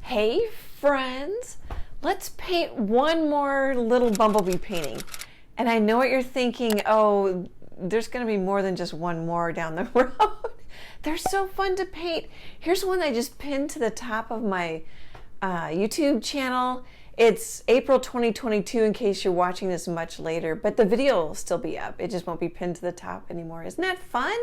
Hey friends, let's paint one more little bumblebee painting. And I know what you're thinking, oh, there's going to be more than just one more down the road. They're so fun to paint. Here's one I just pinned to the top of my YouTube channel. It's April 2022 in case you're watching this much later, but the video will still be up. It just won't be pinned to the top anymore. Isn't that fun?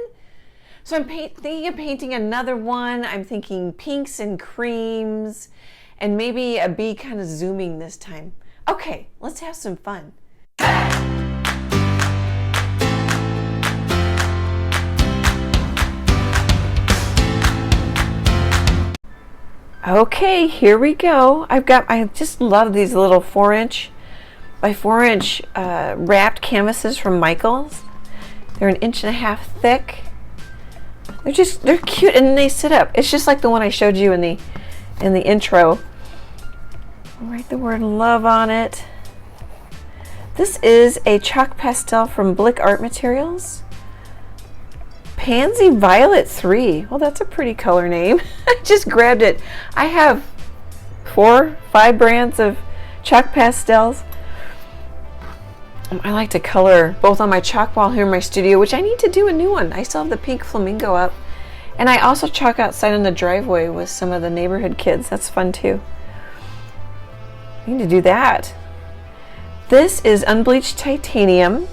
So I'm thinking of painting another one. I'm thinking pinks and creams and maybe a bee kind of zooming this time. Okay, let's have some fun. Okay, here we go. I just love these little 4" by 4" wrapped canvases from Michaels. They're 1.5" thick. They're cute and they sit up. It's just like the one I showed you in the intro. I'll write the word love on it. This is a chalk pastel from Blick Art Materials. Pansy Violet 3. Well, that's a pretty color name. I just grabbed it. I have 4, 5 brands of chalk pastels. I like to color both on my chalk wall here in my studio, which I need to do a new one. I still have the pink flamingo up. And I also chalk outside in the driveway with some of the neighborhood kids. That's fun too. I need to do that. This is unbleached titanium.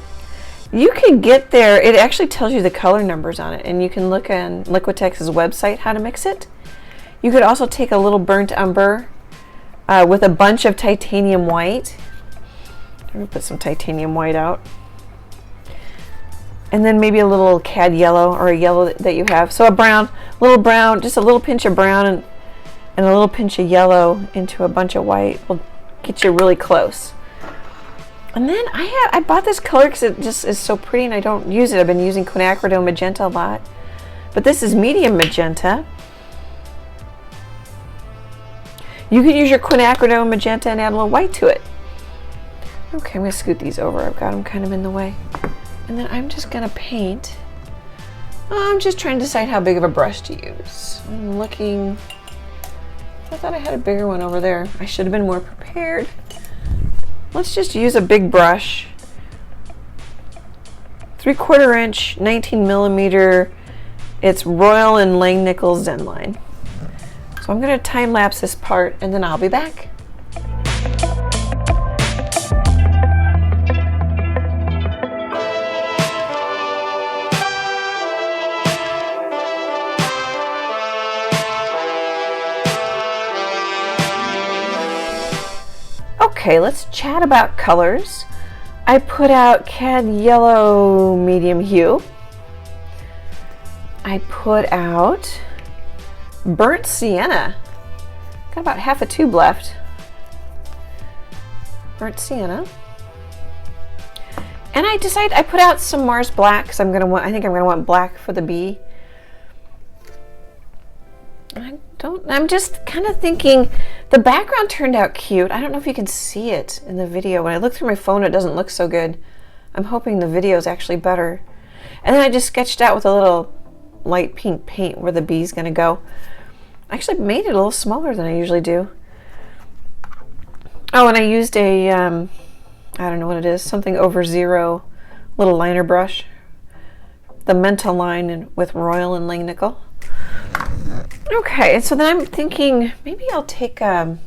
You can get there, it actually tells you the color numbers on it, and you can look on Liquitex's website how to mix it. You could also take a little burnt umber with a bunch of titanium white. I'm going to put some titanium white out. And then maybe a little cad yellow or a yellow that you have. So a brown, little brown, just a little pinch of brown and a little pinch of yellow into a bunch of white will get you really close. And then I bought this color because it just is so pretty and I don't use it. I've been using quinacridone magenta a lot. But this is medium magenta. You could use your quinacridone magenta and add a little white to it. Okay, I'm going to scoot these over. I've got them kind of in the way. And then I'm just going to paint. I'm just trying to decide how big of a brush to use. I'm looking. I thought I had a bigger one over there. I should have been more prepared. Let's just use a big brush. 3/4 inch, 19 millimeter. It's Royal and Langnickel Zen line. So I'm going to time lapse this part and then I'll be back. Okay, let's chat about colors. I put out cad yellow medium hue. I put out burnt sienna. Got about half a tube left. Burnt sienna. And I decided I put out some Mars black because I think I'm gonna want black for the bee. I'm just kind of thinking the background turned out cute. I don't know if you can see it in the video. When I look through my phone, it doesn't look so good. I'm hoping the video is actually better. And then I just sketched out with a little light pink paint where the bee's going to go. I actually made it a little smaller than I usually do. Oh, and I used a, I don't know what it is, something over 0 little liner brush. The Mental line with Royal and Langnickel. Okay, and so then I'm thinking maybe I'll take I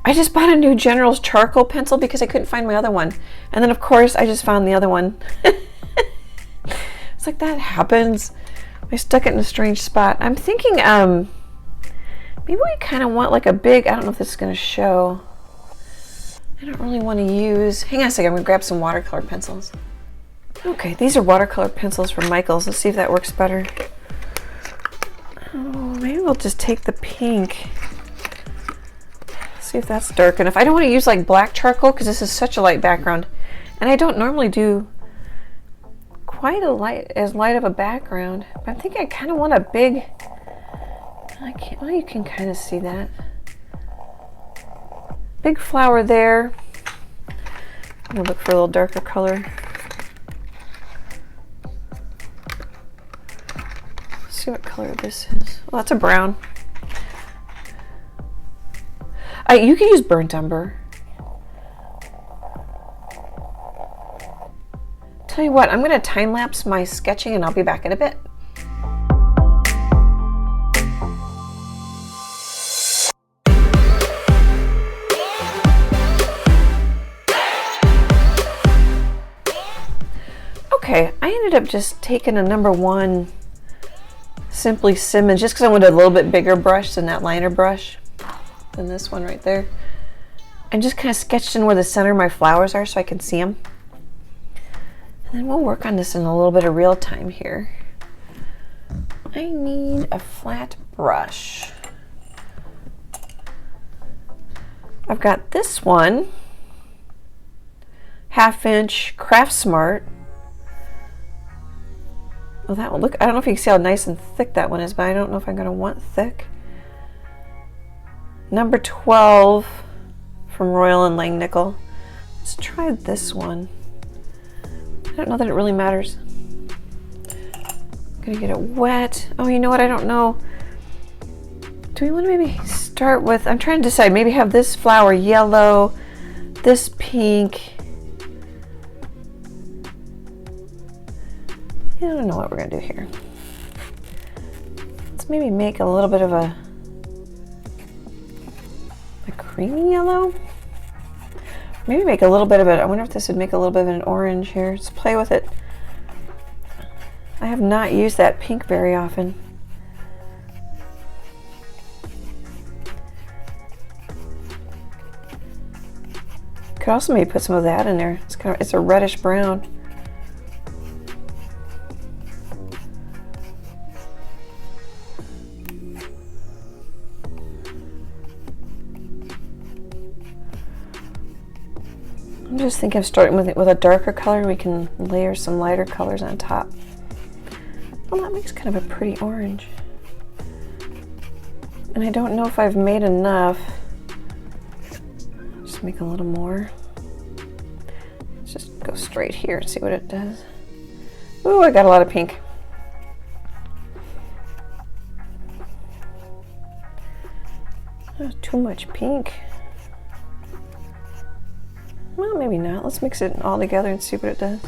just bought a new General's charcoal pencil because I couldn't find my other one. And then of course I just found the other one. It's like that happens. I stuck it in a strange spot. I'm thinking maybe we kind of want like a big, I don't know if this is going to show. I don't really want to use, hang on a second, I'm going to grab some watercolor pencils. Okay, these are watercolor pencils from Michaels. Let's see if that works better. Oh, maybe we'll just take the pink. See if that's dark enough. I don't want to use like black charcoal because this is such a light background. And I don't normally do quite as light of a background. But I think I kind of want a big, well, you can kind of see that. Big flower there. I'm going to look for a little darker color. see what color this is. Well, that's a brown. You can use burnt umber. Tell you what, I'm going to time lapse my sketching and I'll be back in a bit. Okay, I ended up just taking a #1 Simply Simmons just because I wanted a little bit bigger brush than that liner brush, than this one right there. And just kind of sketched in where the center of my flowers are so I can see them. And then we'll work on this in a little bit of real time here. I need a flat brush. I've got this one, 1/2 inch Craft Smart. Well, that one, look, I don't know if you can see how nice and thick that one is, but I don't know if I'm going to want thick. Number 12 from Royal and Langnickel. Let's try this one. I don't know that it really matters. I'm gonna get it wet. Oh, you know what? I don't know. Do we want to maybe start with, I'm trying to decide, maybe have this flower yellow, this pink. I don't know what we're gonna do here. Let's maybe make a little bit of a creamy yellow. Maybe make a little bit of it. I wonder if this would make a little bit of an orange here. Let's play with it. I have not used that pink very often. Could also maybe put some of that in there. It's a reddish brown. I'm just thinking of starting with a darker color. We can layer some lighter colors on top. Well, that makes kind of a pretty orange. And I don't know if I've made enough. Just make a little more. Let's just go straight here and see what it does. Ooh, I got a lot of pink. Oh, too much pink. Well, maybe not. Let's mix it all together and see what it does.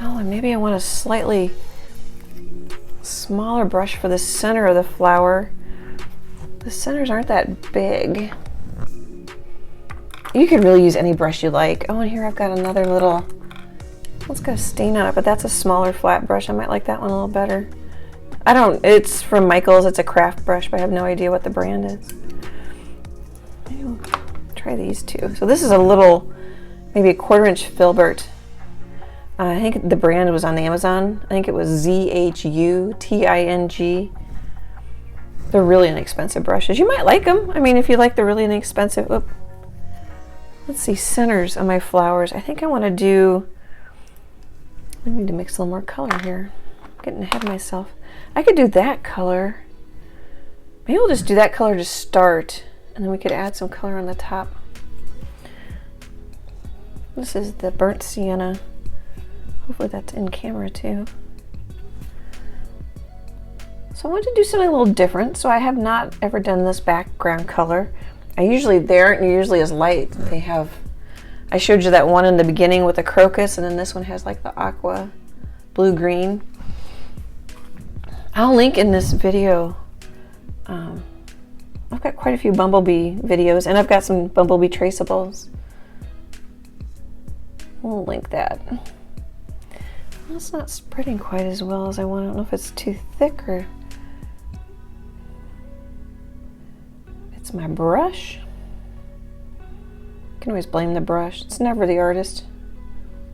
Oh, and maybe I want a slightly smaller brush for the center of the flower. The centers aren't that big. You can really use any brush you like. Oh, and here I've got another little, it's got a stain on it, but that's a smaller flat brush. I might like that one a little better. It's from Michaels. It's a craft brush, but I have no idea what the brand is. Maybe we'll try these two. So this is a little, maybe a 1/4 inch filbert. I think the brand was on Amazon. I think it was ZHUTING. They're really inexpensive brushes. You might like them. I mean, if you like the really inexpensive, let's see, centers on my flowers. I think I want to do, I need to mix a little more color here. I'm getting ahead of myself. I could do that color. Maybe we'll just do that color to start, and then we could add some color on the top. This is the burnt sienna. Hopefully that's in camera too. So I wanted to do something a little different. So I have not ever done this background color. They aren't usually as light. I showed you that one in the beginning with the crocus, and then this one has like the aqua blue-green. I'll link in this video. I've got quite a few bumblebee videos, and I've got some bumblebee traceables. We'll link that. Well, it's not spreading quite as well as I want. I don't know if it's too thick or it's my brush. You can always blame the brush. It's never the artist.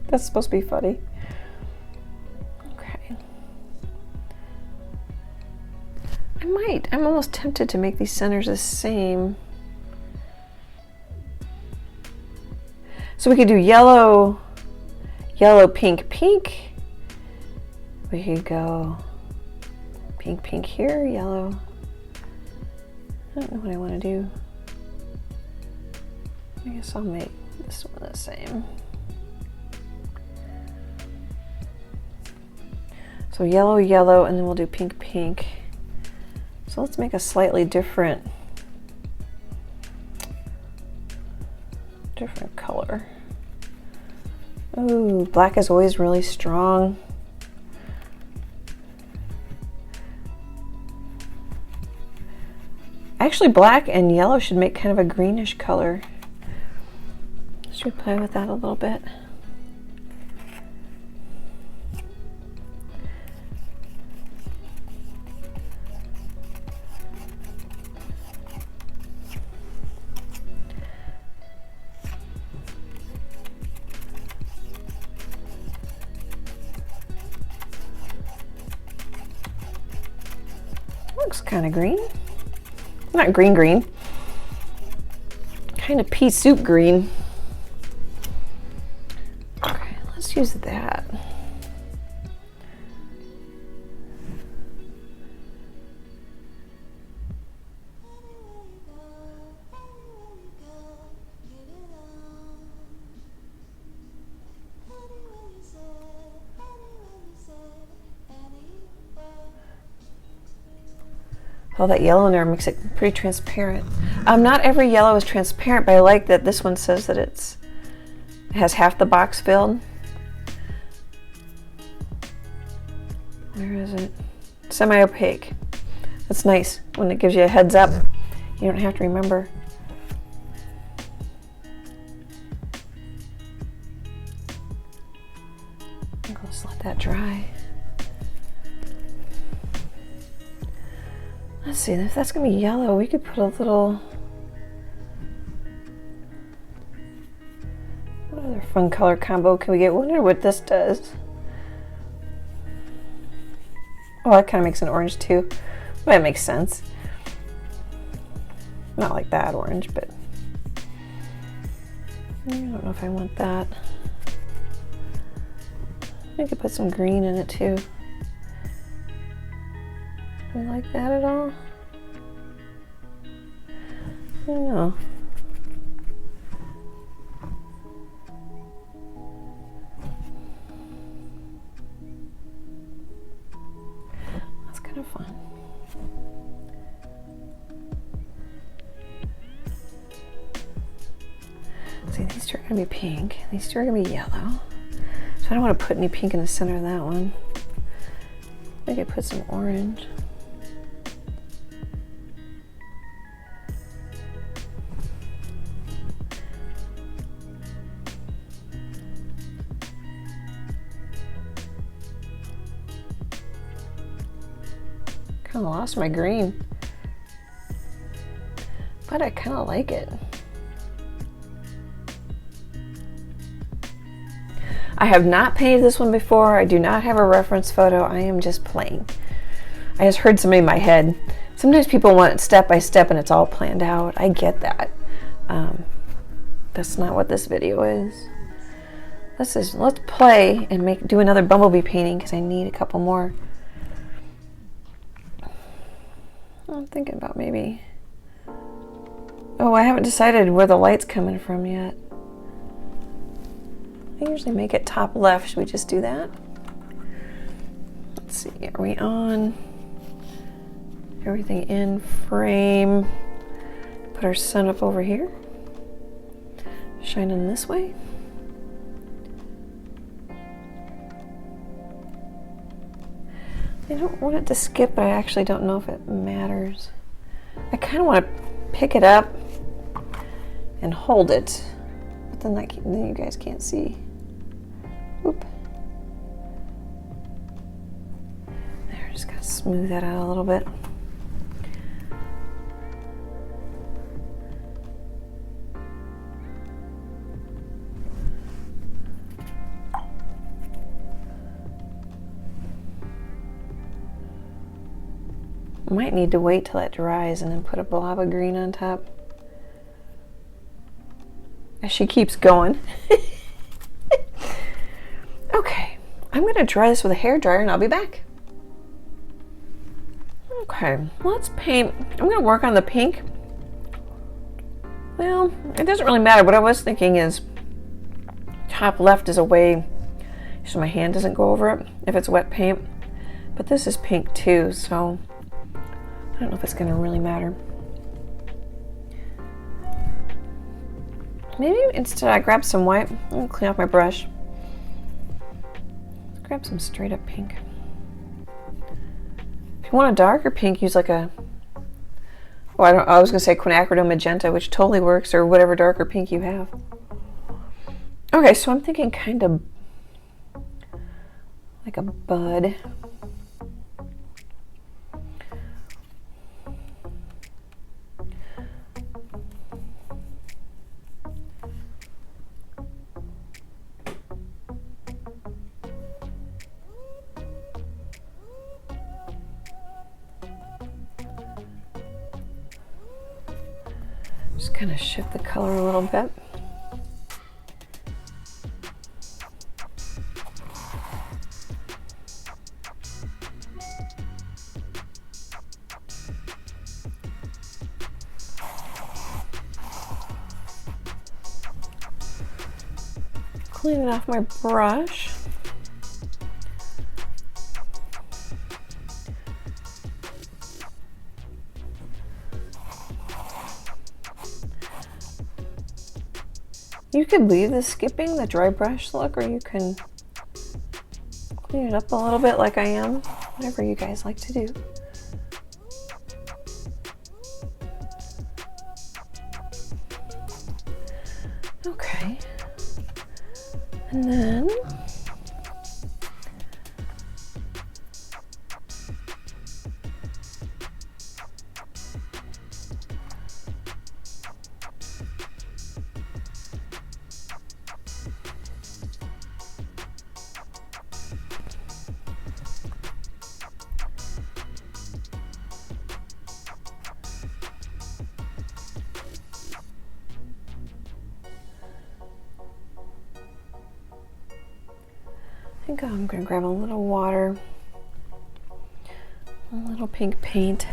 That's supposed to be funny. Okay. I'm almost tempted to make these centers the same. So we could do yellow, pink, pink. We could go pink, pink here, yellow. I don't know what I want to do. I guess I'll make this one the same. So yellow, yellow, and then we'll do pink, pink. So let's make a slightly different color. Ooh, black is always really strong. Actually, black and yellow should make kind of a greenish color. Should we play with that a little bit? Looks kind of green. Not green green. Kind of pea soup green. Okay, let's use that. Oh, that yellow in there makes it pretty transparent. Not every yellow is transparent, but I like that this one says that it has half the box filled. Where is it? Semi-opaque. That's nice when it gives you a heads up. You don't have to remember. I'll just let that dry. Let's see, if that's gonna be yellow, we could put a little, what other fun color combo can we get? I wonder what this does. Oh, that kind of makes an orange too. That makes sense. Not like that orange, but I don't know if I want that. I could put some green in it too. Do you like that at all? I don't know. That's kind of fun. See, these two are going to be pink. These two are going to be yellow. So I don't want to put any pink in the center of that one. I could put some orange. Kind of lost my green, but I kind of like it. I have not painted this one before. I do not have a reference photo. I am just playing. I just heard somebody in my head. Sometimes people want it step by step and it's all planned out. I get that. That's not what this video is. Let's play and do another bumblebee painting because I need a couple more. I'm thinking about maybe. Oh, I haven't decided where the light's coming from yet. I usually make it top left. Should we just do that? Let's see. Are we on? Everything in frame. Put our sun up over here. Shining this way. I don't want it to skip, but I actually don't know if it matters. I kind of want to pick it up and hold it, but then you guys can't see. Oop. There, just gotta smooth that out a little bit. Might need to wait till it dries and then put a blob of green on top. As she keeps going. Okay, I'm going to dry this with a hairdryer and I'll be back. Okay, let's paint. I'm going to work on the pink. Well, it doesn't really matter. What I was thinking is top left is a way so my hand doesn't go over it if it's wet paint. But this is pink too, so I don't know if it's going to really matter. Maybe instead I grab some white. I'm going to clean off my brush. Let's grab some straight up pink. If you want a darker pink, use like a, oh, I was going to say quinacridone magenta, which totally works, or whatever darker pink you have. Okay, so I'm thinking kind of like a bud. Just kind of shift the color a little bit. Cleaning off my brush. You could leave the skipping, the dry brush look, or you can clean it up a little bit like I am. Whatever you guys like to do. Okay. And then I think I'm going to grab a little water, a little pink paint.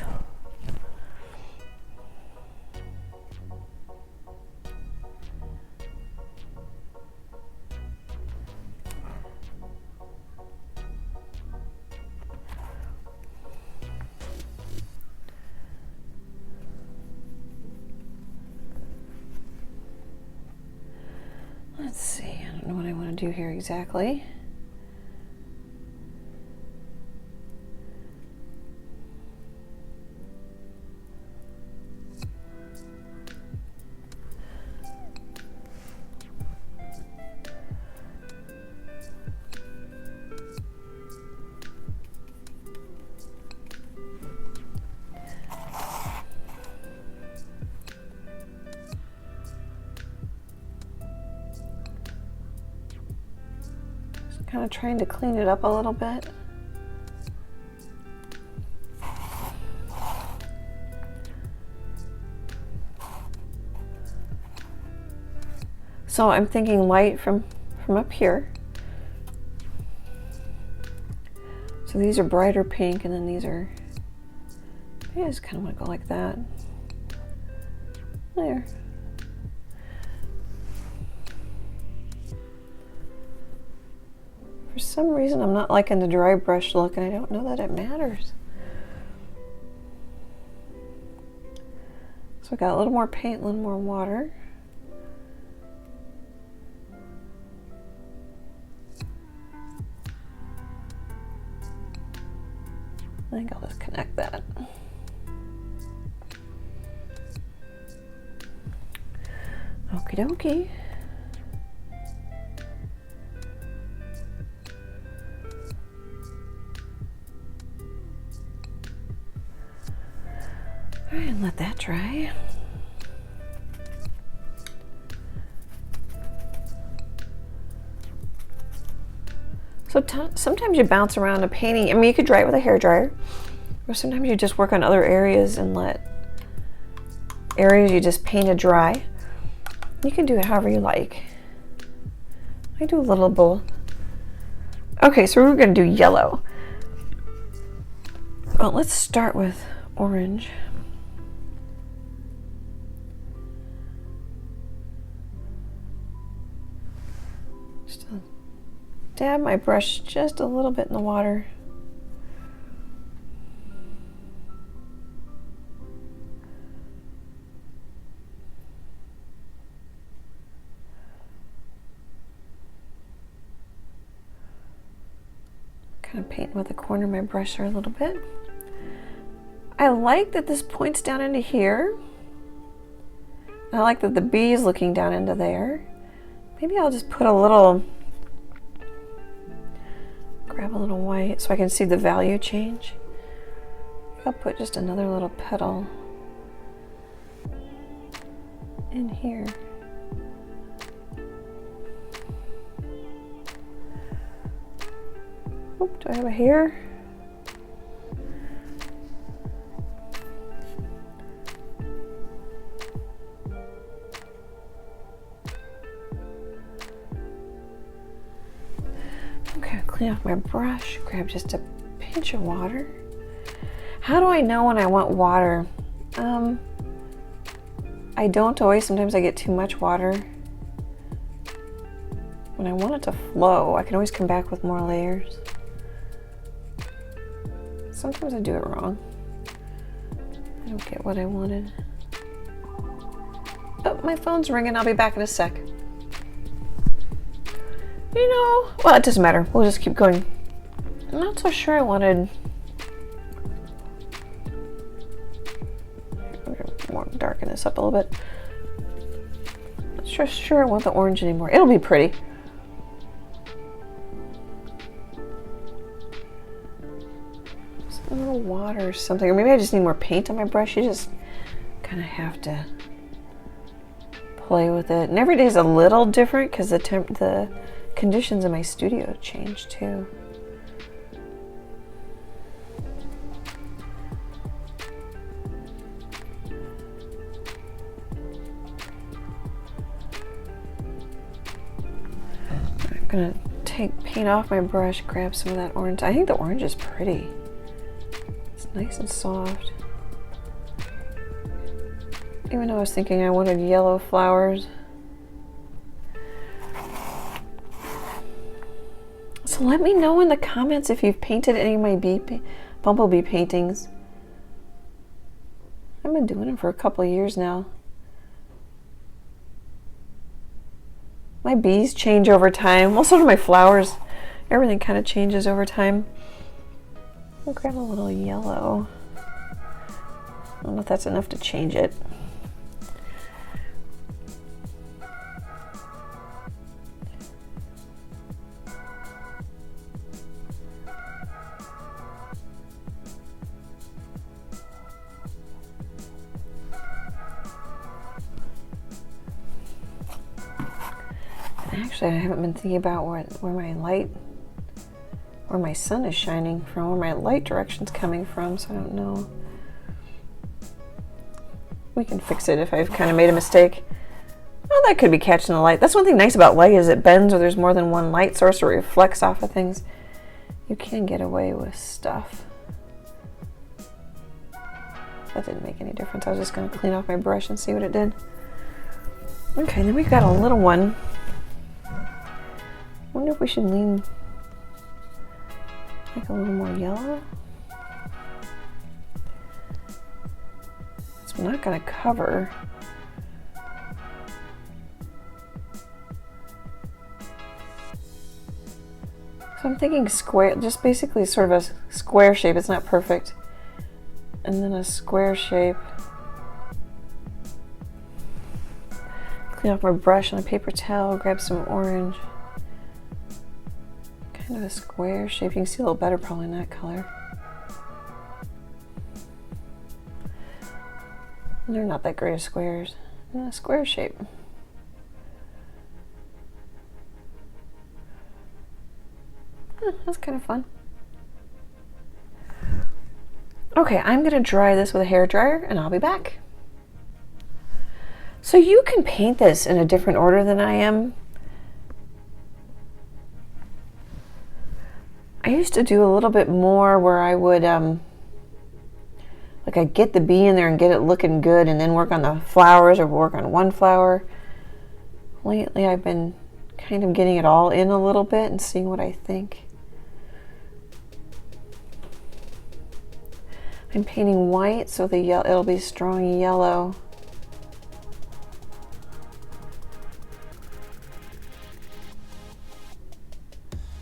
Let's see, I don't know what I want to do here exactly. Kind of trying to clean it up a little bit. So I'm thinking light from up here. So these are brighter pink, and then these are, I just kind of want to go like that. There. For some reason, I'm not liking the dry brush look, and I don't know that it matters. So I got a little more paint, a little more water. I think I'll just connect that. Okie dokie. All right, and let that dry. So sometimes you bounce around a painting. I mean, you could dry it with a hairdryer, or sometimes you just work on other areas and let areas you just painted dry. You can do it however you like. I do a little of both. Okay, so we're going to do yellow. Well, let's start with orange. Just dab my brush just a little bit in the water. kind of painting with the corner of my brush there a little bit. I like that this points down into here. I like that the bee is looking down into there. Maybe I'll just put a little, grab a little white so I can see the value change. I'll put just another little petal in here. Oop, do I have a hair? Okay, clean off my brush, grab just a pinch of water. How do I know when I want water? I don't always. Sometimes I get too much water. When I want it to flow, I can always come back with more layers. Sometimes I do it wrong. I don't get what I wanted. Oh, my phone's ringing. I'll be back in a sec. You know, well, it doesn't matter. We'll just keep going. I'm not so sure I wanted... more darken this up a little bit. Not sure I want the orange anymore. It'll be pretty. A little water or something, or maybe I just need more paint on my brush. You just kind of have to play with it. And every day is a little different because the conditions in my studio change too. I'm gonna take paint off my brush, grab some of that orange. I think the orange is pretty. It's nice and soft. Even though I was thinking I wanted yellow flowers. So let me know in the comments if you've painted any of my bumblebee paintings. I've been doing them for a couple of years now. My bees change over time. Well, so do my flowers. Everything kind of changes over time. I'll grab a little yellow. I don't know if that's enough to change it. Actually, I haven't been thinking about where my sun is shining from, where my light direction's coming from, so I don't know. We can fix it if I've kind of made a mistake. Well, that could be catching the light. That's one thing nice about light is it bends or there's more than one light source or reflects off of things. You can get away with stuff. That didn't make any difference. I was just going to clean off my brush and see what it did. Okay, then we've got a little one. I wonder if we should lean like a little more yellow. It's not going to cover. So I'm thinking square, just basically sort of a square shape. It's not perfect. And then a square shape. Clean off my brush on a paper towel, grab some orange. Kind of a square shape. You can see a little better probably in that color. And they're not that great of squares. A square shape. That's kind of fun. Okay, I'm going to dry this with a hair dryer and I'll be back. So you can paint this in a different order than I am. I used to do a little bit more where I would like I'd get the bee in there and get it looking good and then work on the flowers or work on one flower. Lately I've been kind of getting it all in a little bit and seeing what I think. I'm painting white so it'll be strong yellow.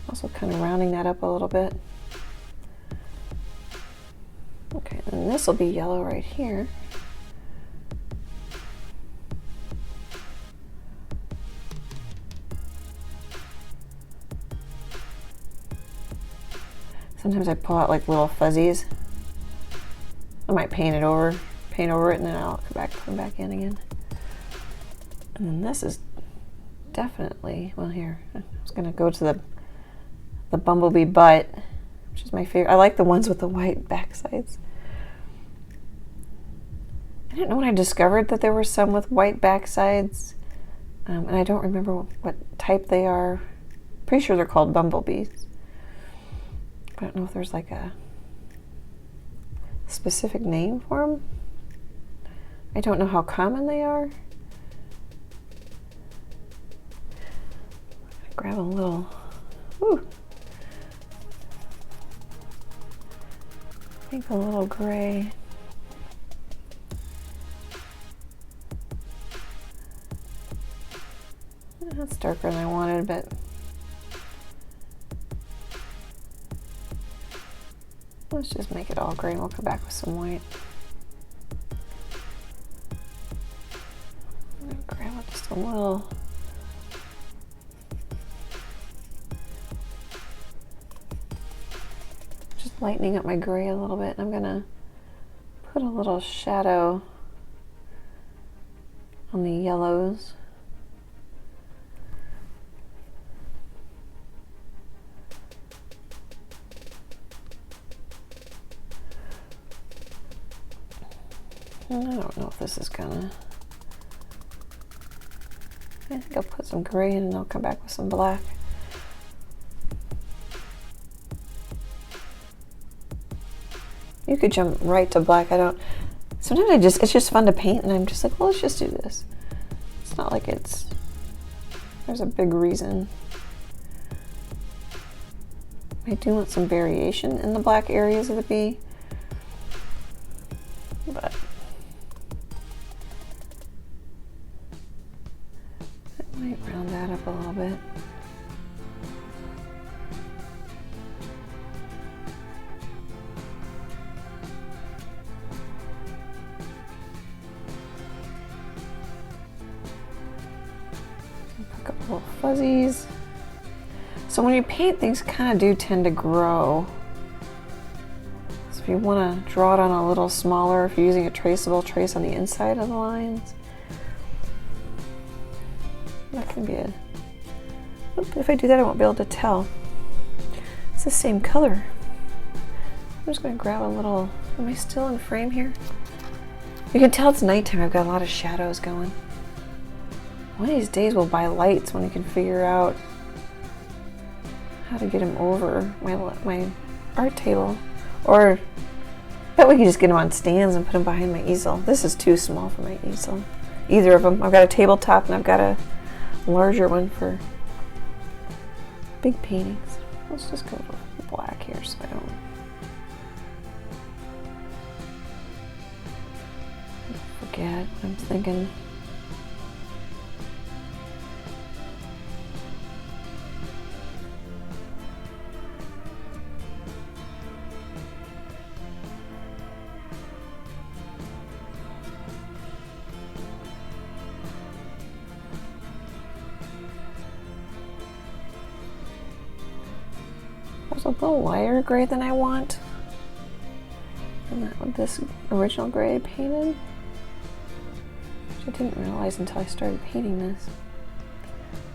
Also kind of rounding that up a little bit. And this will be yellow right here. Sometimes I pull out like little fuzzies. I might paint over it, and then I'll come back in again. And then this is definitely, well, here, I was gonna go to the bumblebee butt, which is my favorite. I like the ones with the white back sides. I didn't know when I discovered that there were some with white back sides, and I don't remember what type they are. Pretty sure they're called bumblebees. I don't know if there's like a specific name for them. I don't know how common they are. Grab a little, whew, I think a little gray. That's darker than I wanted, but let's just make it all gray and we'll come back with some white. I'm gonna grab just a little. Just lightening up my gray a little bit. I'm gonna put a little shadow on the yellows. I don't know if this is gonna, I think I'll put some gray in and I'll come back with some black. You could jump right to black. Sometimes it's just fun to paint and I'm just like, well, let's just do this. It's not like there's a big reason. I do want some variation in the black areas of the bee, but I might round that up a little bit. Pick up little fuzzies. So when you paint, things kind of do tend to grow. So if you want to draw it on a little smaller, if you're using a traceable, trace on the inside of the lines. That can be a, if I do that I won't be able to tell. It's the same color. I'm just going to grab a little, am I still in frame here? You can tell it's nighttime, I've got a lot of shadows going. One of these days we'll buy lights when we can figure out how to get them over my art table. Or I bet we could just get them on stands and put them behind my easel. This is too small for my easel. Either of them. I've got a tabletop and I've got a larger one for big paintings. Let's just go with black here so I don't forget. I'm thinking. There's a little lighter gray than I want. And that with this original gray I painted, which I didn't realize until I started painting this.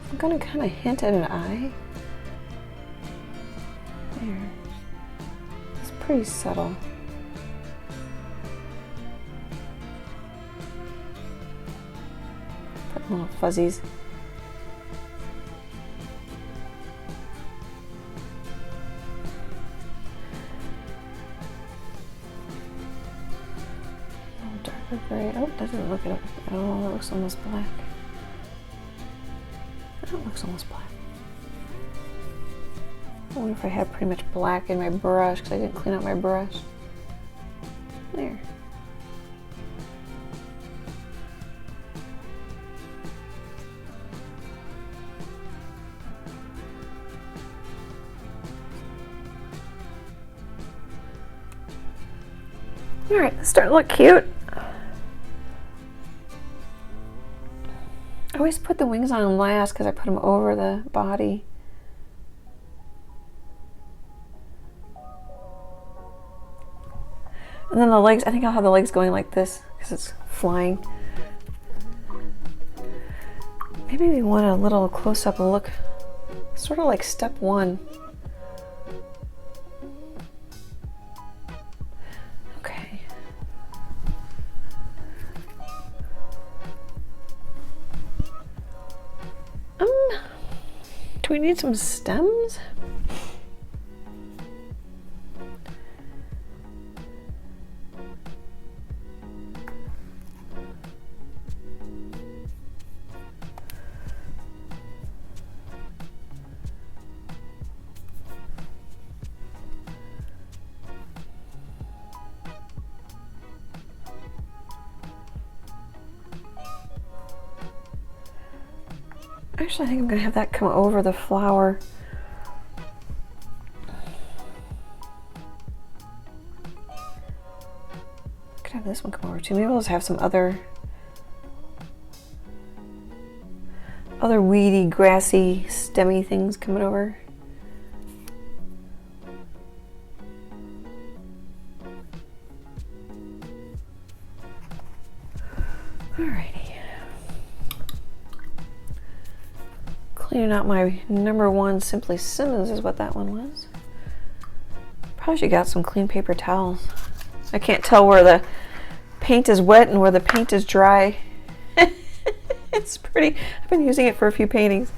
I'm gonna kind of hint at an eye. There. It's pretty subtle. Put little fuzzies. Gray. Oh, that doesn't look it. Oh, that looks almost black. That looks almost black. I wonder if I had pretty much black in my brush because I didn't clean out my brush. There. All right, it's starting to look cute. I always put the wings on last because I put them over the body. And then the legs, I think I'll have the legs going like this because it's flying. Maybe we want a little close-up look, sort of like step one. Okay. Do we need some stems? Actually, I think I'm going to have that come over the flower. Could have this one come over too. Maybe we'll just have some other weedy, grassy, stemmy things coming over. Alrighty. Cleaning out my #1 Simply Simmons is what that one was. Probably should got some clean paper towels. I can't tell where the paint is wet and where the paint is dry. It's pretty. I've been using it for a few paintings.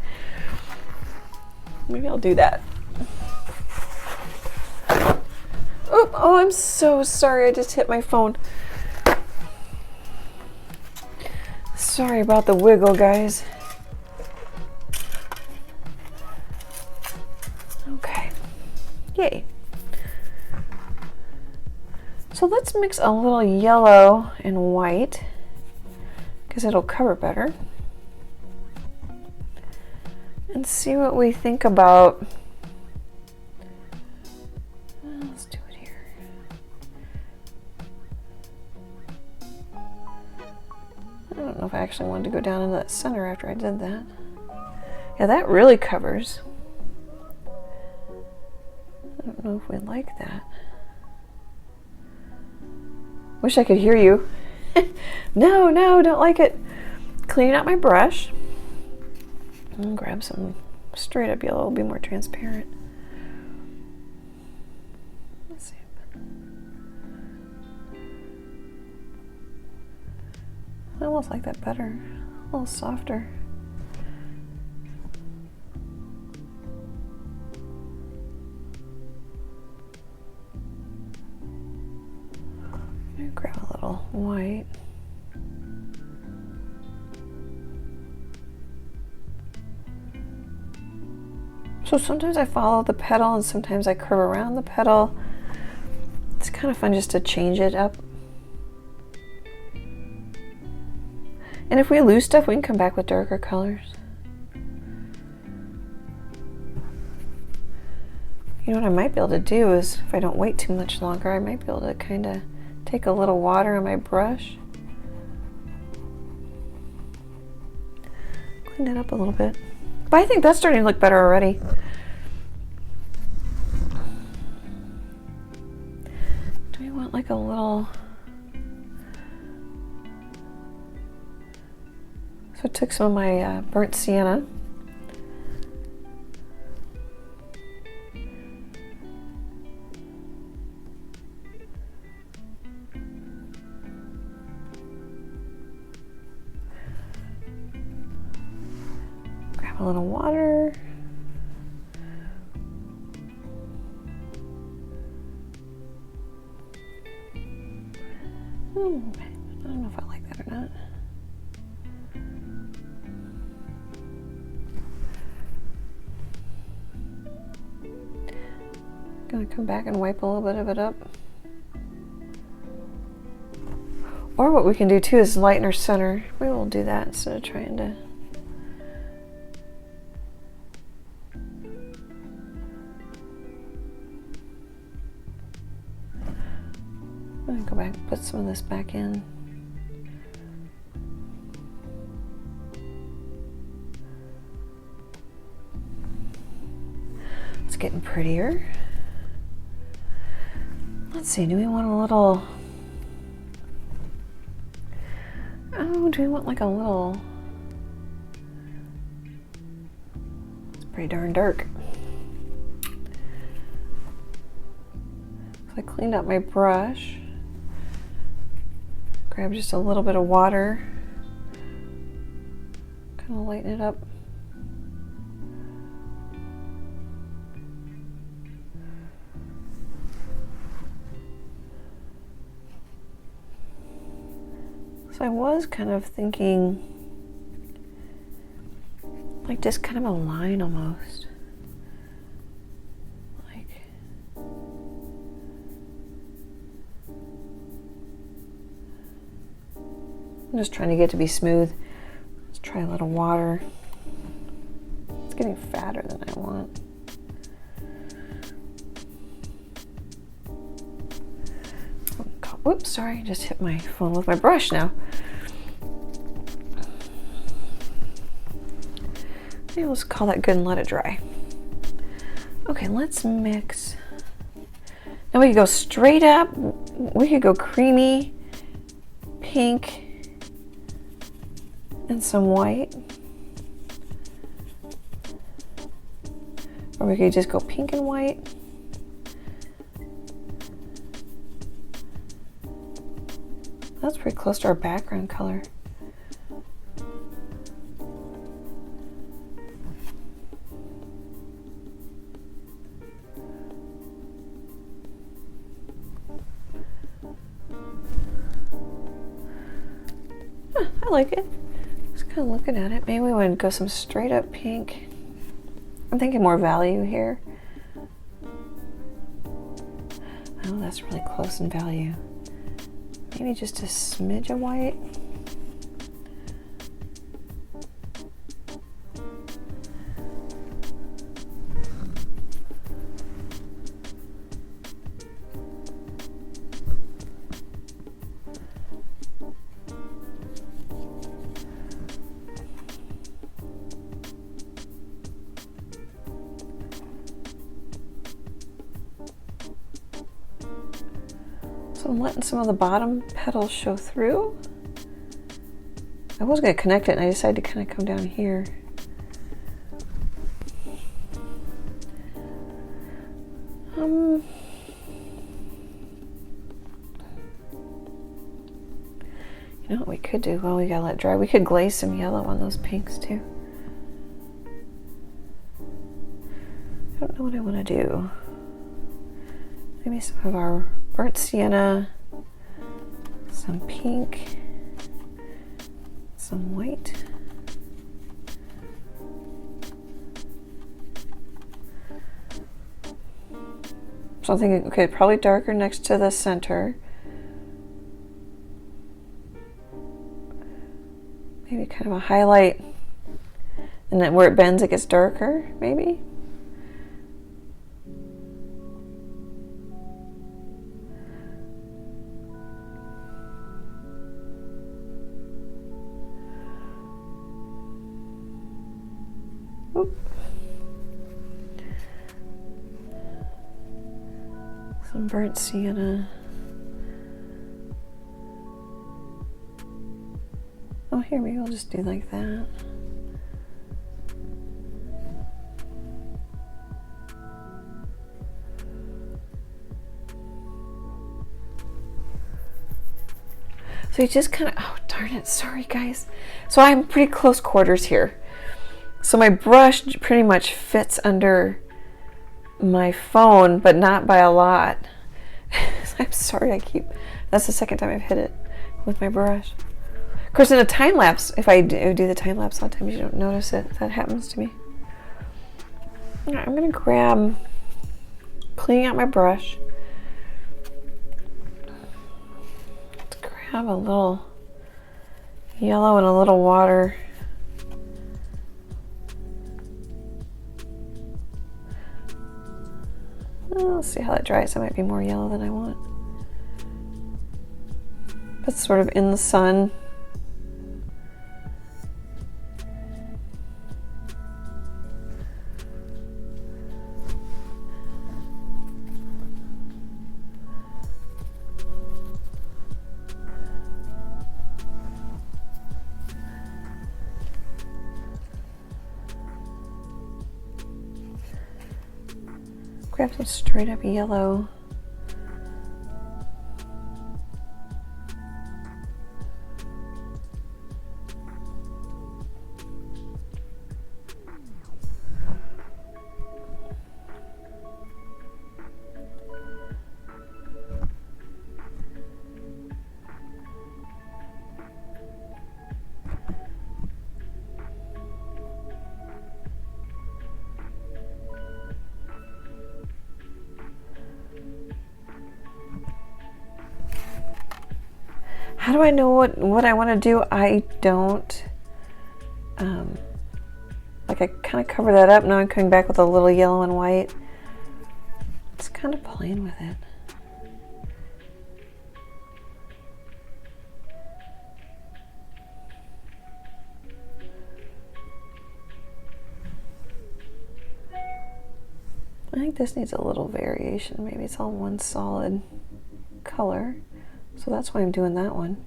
Maybe I'll do that. Oh, I'm so sorry. I just hit my phone. Sorry about the wiggle, guys. Okay. Yay. So let's mix a little yellow and white because it'll cover better. And see what we think about. Let's do it here. I don't know if I actually wanted to go down into that center after I did that. Yeah, that really covers. I don't know if we like that. Wish I could hear you. No, don't like it. Cleaning out my brush. And grab some straight up yellow, it'll be more transparent. Let's see. I almost like that better. A little softer. Grab a little white. So sometimes I follow the petal and sometimes I curve around the petal. It's kind of fun just to change it up. And if we lose stuff, we can come back with darker colors. You know what I might be able to do is, if I don't wait too much longer, I might be able to kind of take a little water on my brush. Clean that up a little bit. But I think that's starting to look better already. Do we want like a little... So I took some of my burnt sienna. A little water. I don't know if I like that or not. Gonna come back and wipe a little bit of it up. Or what we can do too is lighten our center. We will do that instead of trying to. me go back and put some of this back in. It's getting prettier. Let's see, do we want a little, oh, do we want like a little, it's pretty darn dark. So I cleaned up my brush, grab just a little bit of water, kind of lighten it up. So I was kind of thinking like just kind of a line almost. Like I'm just trying to get it to be smooth. Let's try a little water. It's getting fatter than I want. Whoops, sorry, just hit my phone with my brush now. Maybe let's call that good and let it dry. Okay, let's mix. Now we could go straight up. We could go creamy, pink, and some white. Or we could just go pink and white. That's pretty close to our background color. I like it. Just kind of looking at it. Maybe we want to go some straight up pink. I'm thinking more value here. Oh, that's really close in value. Maybe just a smidge of white. So I'm letting some of the bottom petals show through. I was going to connect it and I decided to kind of come down here. You know what we could do? Well, we gotta let it dry. We could glaze some yellow on those pinks too. I don't know what I want to do. Maybe some of our burnt sienna, some pink, some white. So I'm thinking, okay, probably darker next to the center. Maybe kind of a highlight, and then where it bends it gets darker, maybe. Oop. Some burnt sienna. Oh, here, maybe I'll just do like that. So you just kind of, oh darn it, sorry guys. So I'm pretty close quarters here. So my brush pretty much fits under my phone, but not by a lot. I'm sorry, that's the second time I've hit it with my brush. Of course, in a time lapse, if I do the time lapse, a lot of times you don't notice it. That happens to me. All right, I'm gonna grab, cleaning out my brush. Let's grab a little yellow and a little water. Well, let's see how that dries. That might be more yellow than I want. but sort of in the sun. Grab some straight up yellow. How do I know what I want to do? I don't. Like I kind of covered that up. Now I'm coming back with a little yellow and white. Just kind of playing with it. I think this needs a little variation. Maybe it's all one solid color. So that's why I'm doing that one.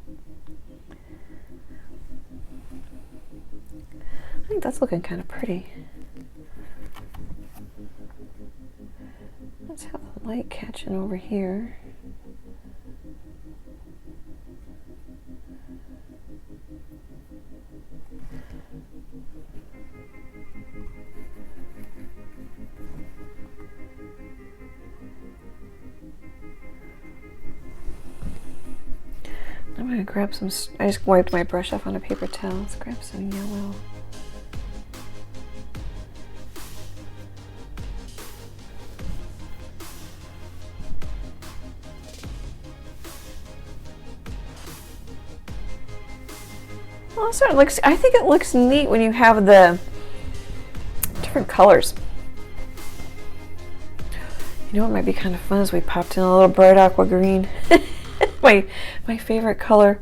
I think that's looking kind of pretty. Let's have the light catching over here. I'm going to grab some, I just wiped my brush off on a paper towel. Let's grab some yellow. Well, so it looks, I think it looks neat when you have the different colors. You know what might be kind of fun is we popped in a little bright aqua green. my favorite color.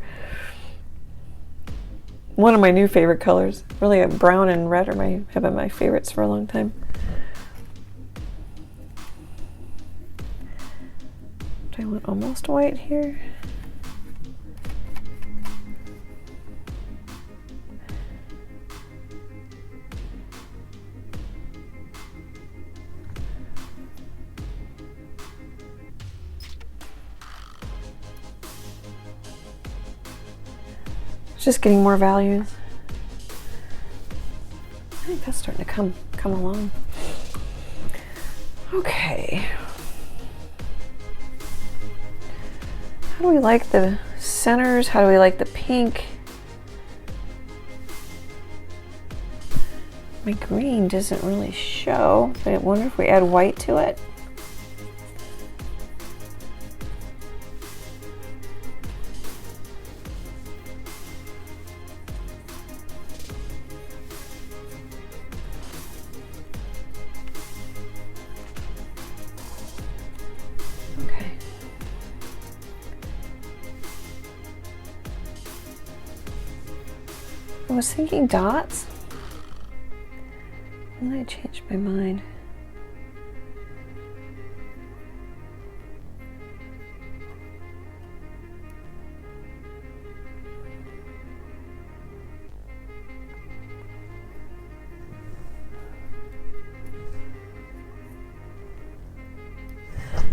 One of my new favorite colors. Really, brown and red have been my favorites for a long time. Do I want almost white here? Just getting more values. I think that's starting to come along. Okay. How do we like the centers? How do we like the pink? My green doesn't really show, but I wonder if we add white to it. I was thinking dots, and then I changed my mind.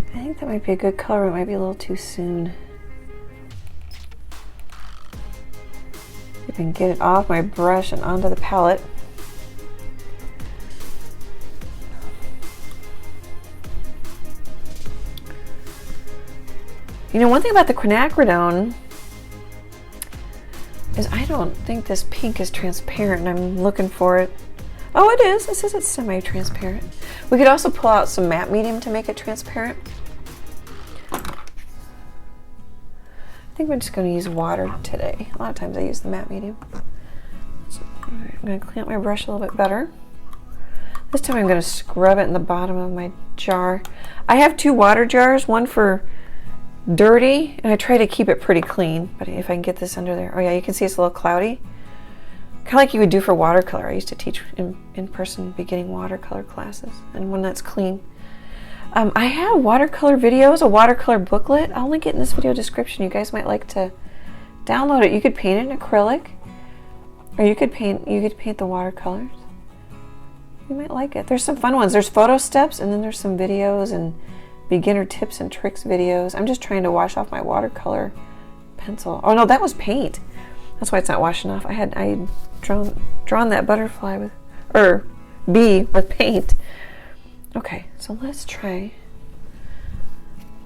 I think that might be a good color, it might be a little too soon. And get it off my brush and onto the palette. You know, one thing about the quinacridone is I don't think this pink is transparent, and I'm looking for it. Oh, it is. It says it's semi-transparent. We could also pull out some matte medium to make it transparent. I think we're just going to use water today. A lot of times I use the matte medium. So I'm going to clean up my brush a little bit better. This time I'm going to scrub it in the bottom of my jar. I have two water jars, one for dirty, and I try to keep it pretty clean, but if I can get this under there. Oh yeah, you can see it's a little cloudy. Kind of like you would do for watercolor. I used to teach in-person beginning watercolor classes, and when that's clean. I have watercolor videos, a watercolor booklet. I'll link it in this video description. You guys might like to download it. You could paint it in acrylic, or you could paint the watercolors. You might like it. There's some fun ones. There's photo steps, and then there's some videos and beginner tips and tricks videos. I'm just trying to wash off my watercolor pencil. Oh no, that was paint. That's why it's not washing off. I had drawn that butterfly with, or bee with paint. Okay, so let's try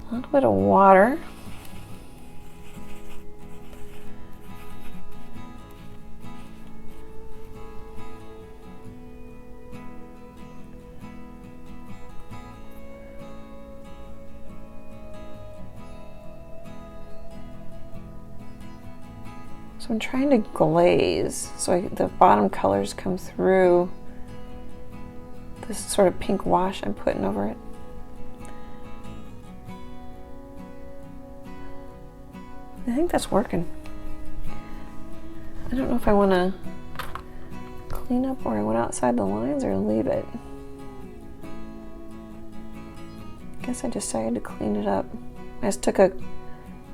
a little bit of water. So I'm trying to glaze so the bottom colors come through this sort of pink wash I'm putting over it. I think that's working. I don't know if I want to clean up where I went outside the lines or leave it. I guess I decided to clean it up. I just took a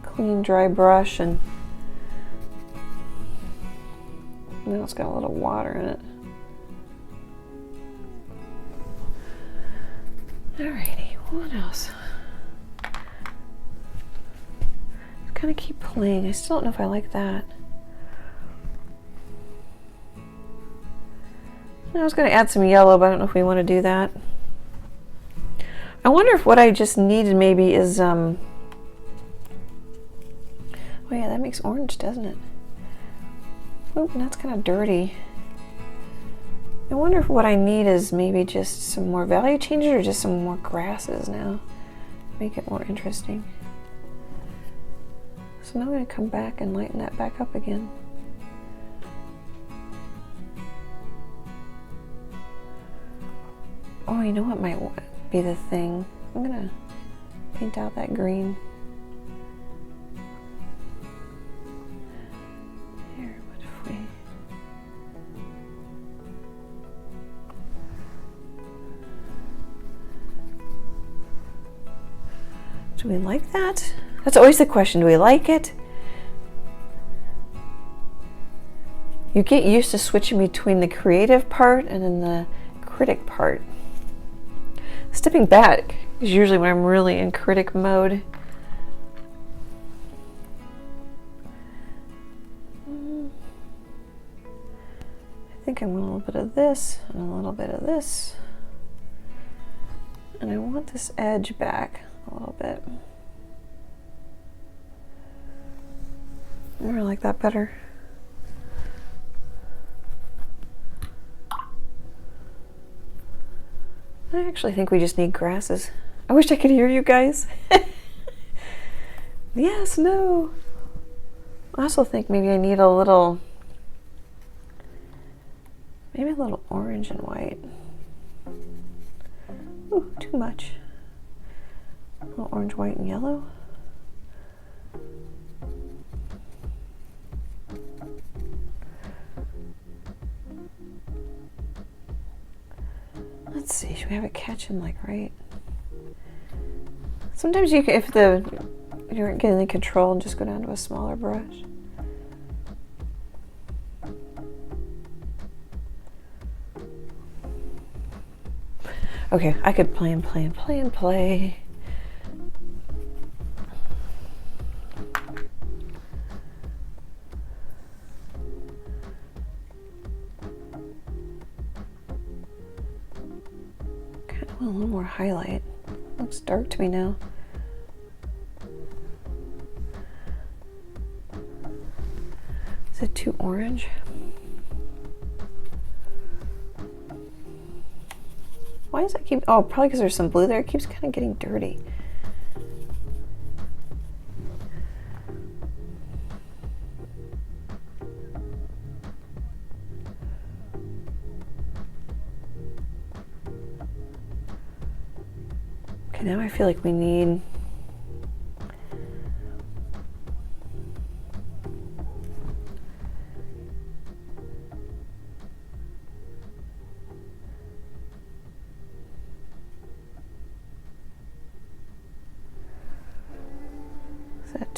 clean dry brush and now it's got a little water in it. Alrighty, what else? Kind of keep playing. I still don't know if I like that. I was going to add some yellow, but I don't know if we want to do that. I wonder if what I just needed maybe is, oh yeah, that makes orange, doesn't it? Oh, that's kind of dirty. I wonder if what I need is maybe just some more value changes or just some more grasses now. Make it more interesting. So now I'm going to come back and lighten that back up again. Oh, you know what might be the thing? I'm going to paint out that green. Here, what if we... Do we like that? That's always the question. Do we like it? You get used to switching between the creative part and then the critic part. Stepping back is usually when I'm really in critic mode. I think I want a little bit of this and a little bit of this. And I want this edge back a little bit. I really like that better. I actually think we just need grasses. I wish I could hear you guys. Yes, no. I also think maybe I need a little, maybe a little orange and white. Ooh, too much. A little orange, white, and yellow. Let's see, should we have it catching like right? Sometimes you can, if you aren't getting the control, just go down to a smaller brush. Okay, I could play and play and play and play. Kind of want a little more highlight. Looks dark to me now. Is it too orange? Why does that keep, oh, probably because there's some blue there. It keeps kind of getting dirty. Okay, now I feel like we need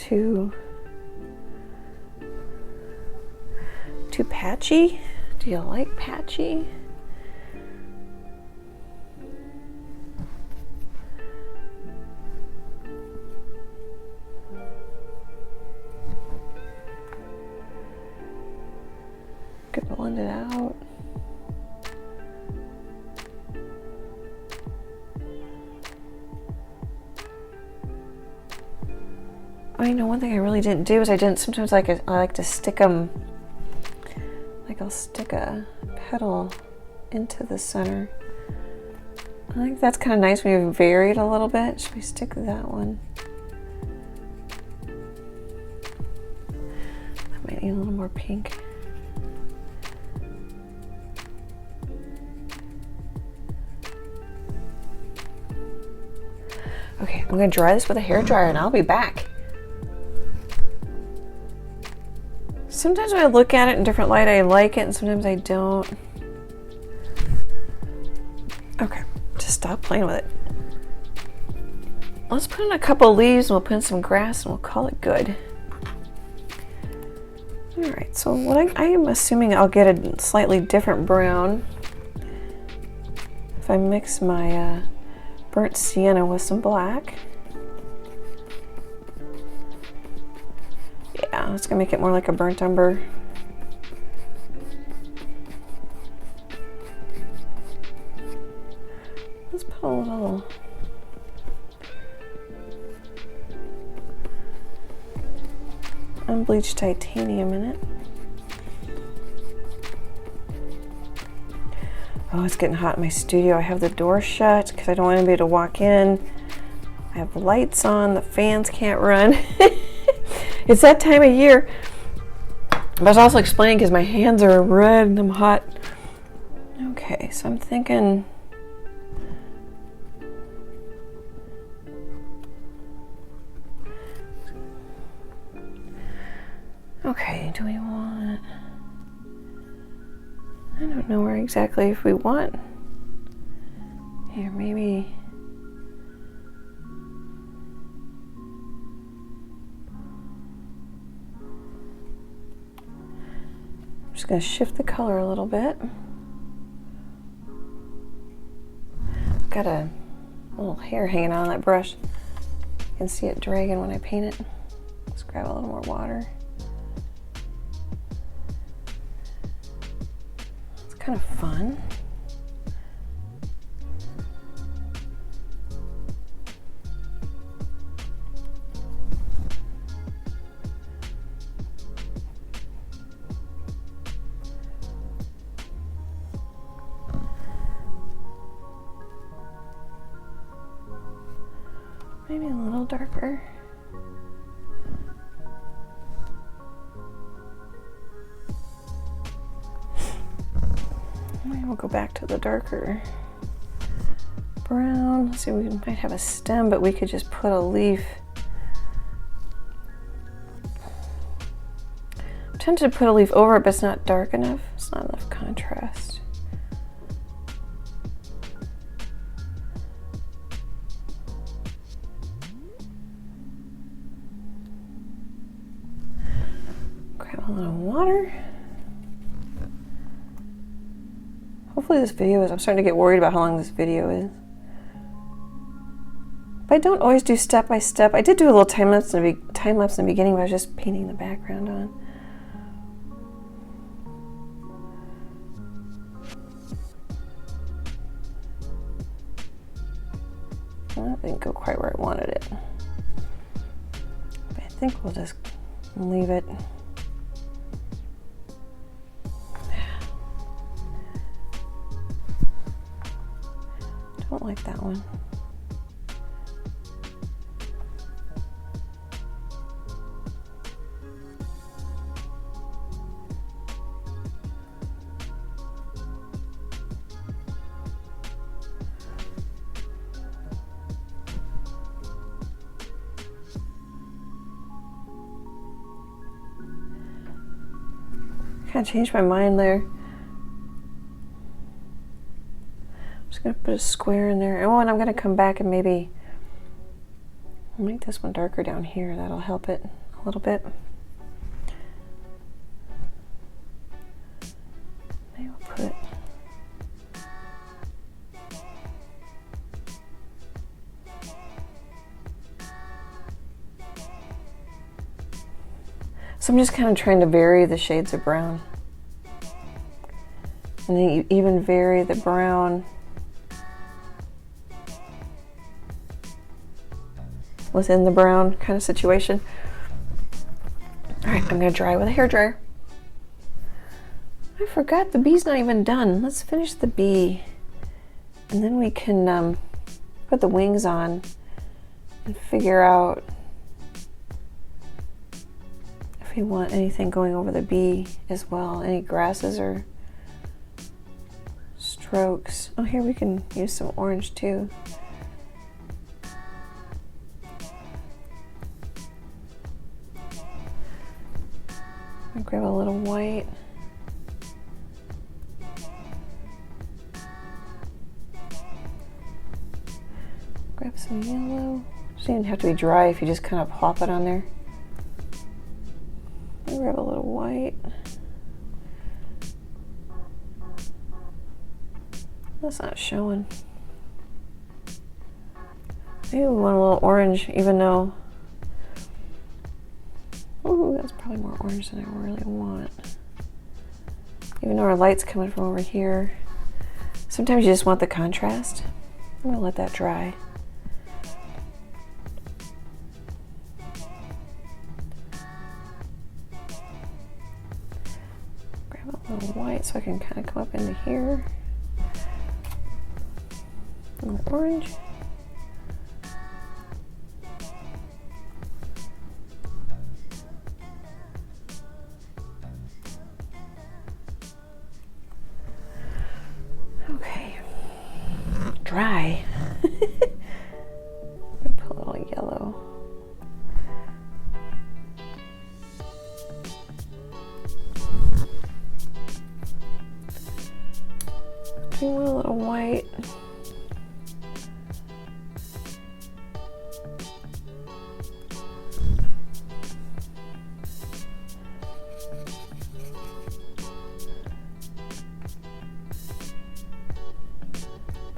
too patchy? Do you like patchy? Could blend it out. Oh, you know, one thing I really didn't do is sometimes I like to stick them, like I'll stick a petal into the center. I think that's kind of nice when you've varied a little bit. Should we stick that one? That might need a little more pink. Okay, I'm going to dry this with a hairdryer and I'll be back. Sometimes when I look at it in different light, I like it, and sometimes I don't. Okay, just stop playing with it. Let's put in a couple leaves and we'll put in some grass and we'll call it good. All right, so what I am assuming I'll get a slightly different brown if I mix my burnt sienna with some black. Yeah, it's gonna make it more like a burnt umber. Let's put a little unbleached titanium in it. Oh, it's getting hot in my studio. I have the door shut because I don't want anybody to walk in. I have the lights on, the fans can't run. It's that time of year. But I was also explaining because my hands are red and I'm hot. Okay, so I'm thinking, okay, do we want, I don't know where exactly if we want, here maybe, I'm just going to shift the color a little bit. I've got a little hair hanging on that brush. You can see it dragging when I paint it. Let's grab a little more water. It's kind of fun. Maybe a little darker. Maybe we'll go back to the darker brown. Let's see, we might have a stem, but we could just put a leaf. I'm tempted to put a leaf over it, but it's not dark enough. It's not enough contrast. A little water. Hopefully this video is, I'm starting to get worried about how long this video is. But I don't always do step by step. I did do a little time lapse in the beginning, but I was just painting the background on. Well, that didn't go quite where I wanted it. But I think we'll just leave it. Don't like that one. Kind of changed my mind there. I'm just going to put a square in there. Oh, and I'm going to come back and maybe I'll make this one darker down here. That'll help it a little bit. Maybe we'll put so I'm just kind of trying to vary the shades of brown. And then you even vary the brown within the brown kind of situation. All right, I'm gonna dry with a hairdryer. I forgot the bee's not even done. Let's finish the bee. And then we can put the wings on and figure out if we want anything going over the bee as well. Any grasses or strokes. Oh, here we can use some orange too. I'll grab a little white. Grab some yellow. Doesn't even have to be dry if you just kind of plop it on there. I'll grab a little white. That's not showing. Maybe we want a little orange, even though, ooh, that's probably more orange than I really want. Even though our light's coming from over here. Sometimes you just want the contrast. I'm gonna let that dry. Grab a little white so I can kind of come up into here. A little orange. Okay. Dry. I'm gonna put a little yellow. Do you want a little white?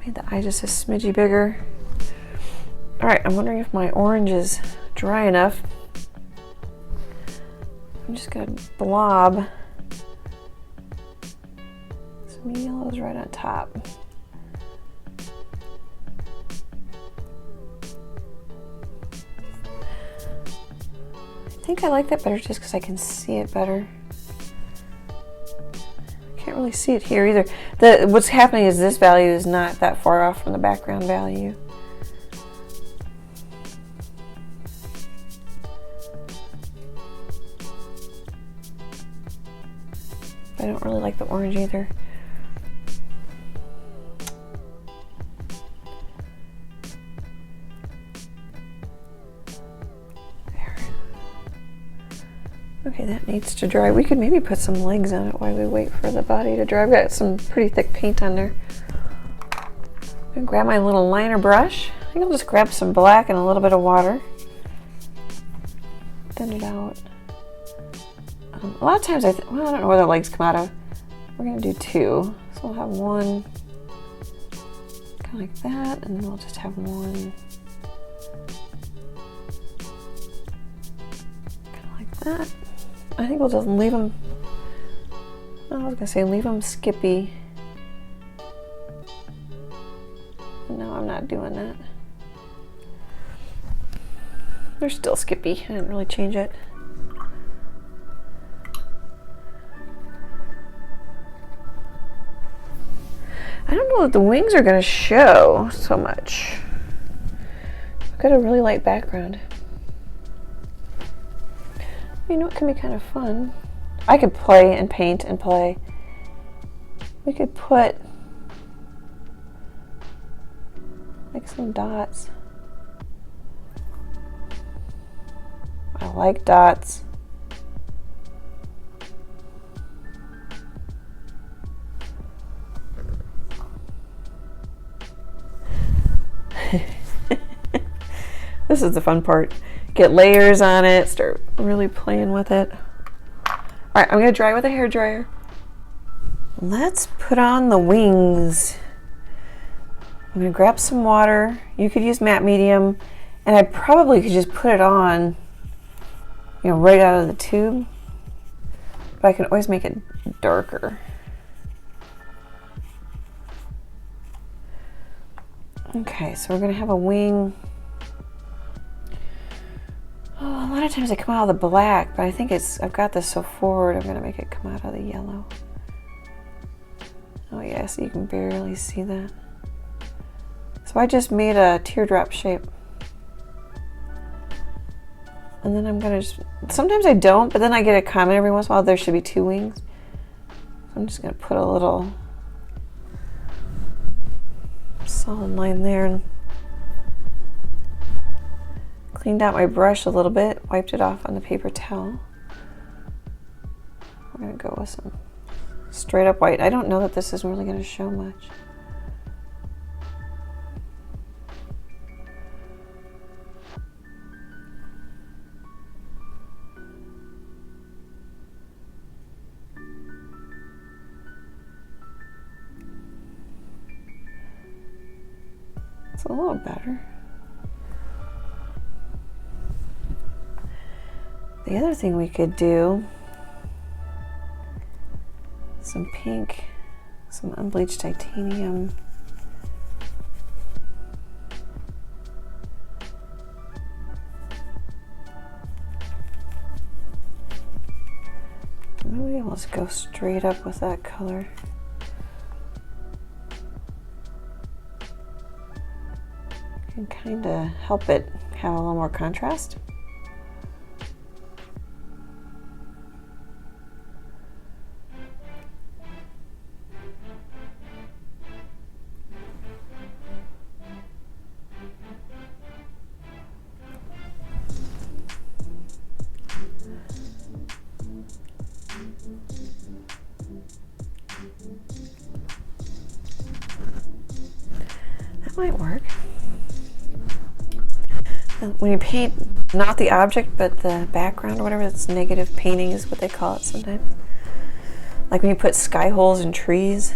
Made the eye just a smidgy bigger. All right, I'm wondering if my orange is dry enough. I'm just gonna blob some yellows right on top. I think I like that better just because I can see it better. Can't really see it here either. What's happening is this value is not that far off from the background value. I don't really like the orange either. There. Okay, that needs to dry. We could maybe put some legs on it while we wait for the body to dry. I've got some pretty thick paint on there. I'm gonna grab my little liner brush. I think I'll just grab some black and a little bit of water. Thin it out. A lot of times I don't know where the legs come out of. We're gonna do two. So we'll have one kind of like that, and then we'll just have one kind of like that. I think we'll just leave them, I was gonna say leave them skippy. No, I'm not doing that. They're still skippy. I didn't really change it. I don't know that the wings are going to show so much. I've got a really light background. You know, it can be kind of fun. I could play and paint and play. We could put like some dots. I like dots. This is the fun part. Get layers on it, start really playing with it. All right, I'm gonna dry with a hairdryer. Let's put on the wings. I'm gonna grab some water. You could use matte medium, and I probably could just put it on, you know, right out of the tube, but I can always make it darker. Okay, so we're gonna have a wing. Oh, a lot of times they come out of the black, but I think I've got this so forward, I'm gonna make it come out of the yellow. Oh yeah, so you can barely see that. So I just made a teardrop shape. And then I'm gonna sometimes I don't, but then I get a comment every once in a while, there should be 2 wings. So I'm just gonna put a little solid line there and cleaned out my brush a little bit, wiped it off on the paper towel. We're gonna go with some straight up white. I don't know that this is really gonna show much. It's a little better. The other thing we could do, some pink, some unbleached titanium. Maybe let's go straight up with that color. Can kind of help it have a little more contrast. That might work. When you paint, not the object, but the background or whatever, it's negative painting is what they call it sometimes. Like when you put sky holes in trees,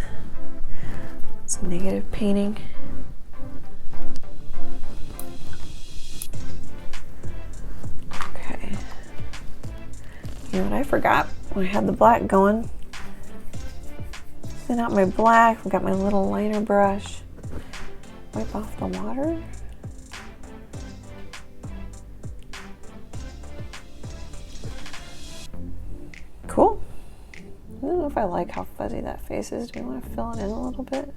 it's negative painting. Okay. You know what I forgot when I had the black going? Clean out my black, I've got my little liner brush. Wipe off the water. Cool. I don't know if I like how fuzzy that face is. Do we want to fill it in a little bit?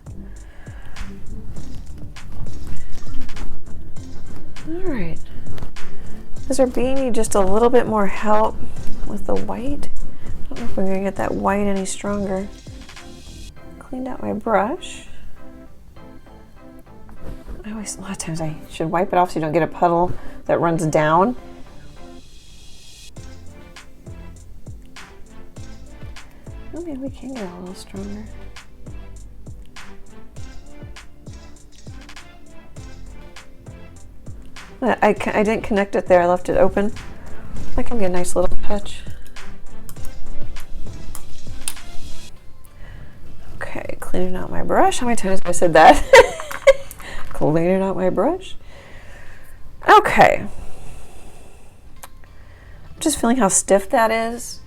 All right. Is our bee need just a little bit more help with the white? I don't know if we're going to get that white any stronger. Cleaned out my brush. A lot of times I should wipe it off so you don't get a puddle that runs down. Oh, maybe we can get a little stronger. I didn't connect it there, I left it open. That can be a nice little touch. Okay, cleaning out my brush. How many times have I said that? Cleaning out my brush. Okay. I'm just feeling how stiff that is.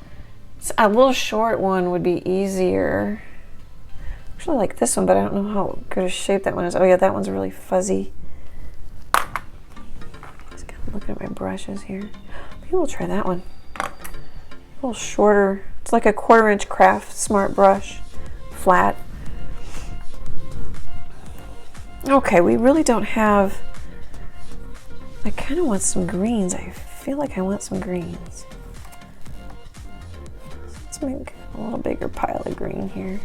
A little short one would be easier. Actually, I like this one, but I don't know how good a shape that one is. Oh yeah, that one's really fuzzy. Just kind of looking at my brushes here. Maybe we'll try that one. A little shorter. It's like a 1/4 inch craft smart brush, flat. Okay, we really don't have. I kind of want some greens. I feel like I want some greens. Let's make a little bigger pile of green here.